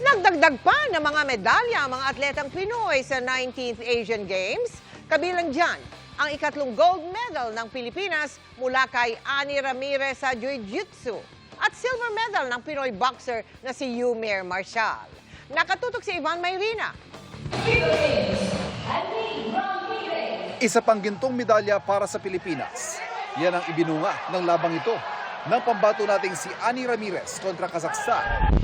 Nagdagdag pa ng mga medalya ang mga atletang Pinoy sa 19th Asian Games. Kabilang dyan ang ikatlong gold medal ng Pilipinas mula kay Ani Ramirez sa Jiu-Jitsu at silver medal ng Pinoy boxer na si Yumir Marcial. Nakatutok si Ivan Mayrina. Isa pang gintong medalya para sa Pilipinas. Yan ang ibinunga ng labang ito ng pambato nating si Ani Ramirez kontra Kazakhstan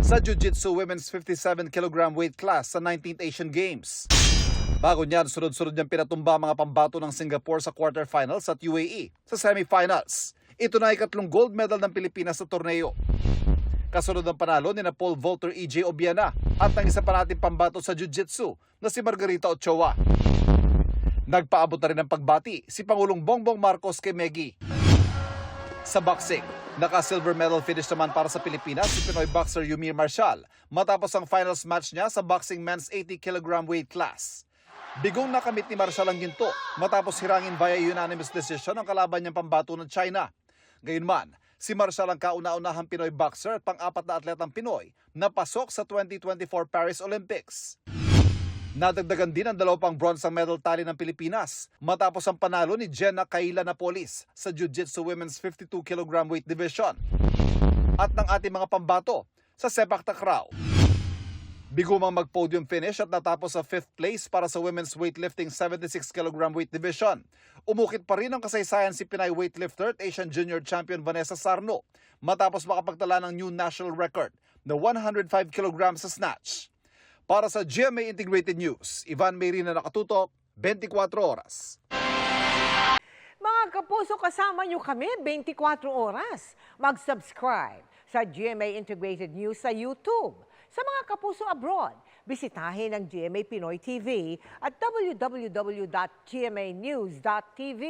sa Jiu-Jitsu Women's 57 kg weight class sa 19th Asian Games. Bago niyan, sunod-sunod niyang pinatumba mga pambato ng Singapore sa quarterfinals at UAE sa semifinals. Ito na ikatlong gold medal ng Pilipinas sa torneo. Kasunod ng panalo ni Paul Volter EJ Obiana at ng isa pa nating pambato sa Jiu-Jitsu na si Margarita Ochoa. Nagpaabot na rin ng pagbati si Pangulong Bongbong Marcos kay Meggy. Sa boxing, naka-silver medal finish naman para sa Pilipinas si Pinoy boxer Yumir Marcial matapos ang finals match niya sa boxing men's 80 kg weight class. Bigong nakamit ni Marcial ang ginto matapos hirangin via unanimous decision ang kalaban niyang pambato ng China. Gayunman, si Marcial ang kauna-unahang Pinoy boxer at pang-apat na atletang Pinoy na pasok sa 2024 Paris Olympics. Nadagdagan din ang dalawang bronze medal tally ng Pilipinas matapos ang panalo ni Jenna Kayla Napolis sa Jiu-Jitsu Women's 52 kg weight division at ng ating mga pambato sa sepak takraw. Bigumang mag-podium finish at natapos sa 5th place para sa women's weightlifting 76 kg weight division. Umukit pa rin ang kasaysayan si Pinay weightlifter at Asian Junior Champion Vanessa Sarno matapos makapagtala ng new national record na 105 kg sa snatch. Para sa GMA Integrated News, Ivan Mayrina, nakatutok, 24 oras. Mga kapuso, kasama nyo kami 24 oras. Mag-subscribe sa GMA Integrated News sa YouTube. Sa mga kapuso abroad, bisitahin ang GMA Pinoy TV at www.gmanews.tv.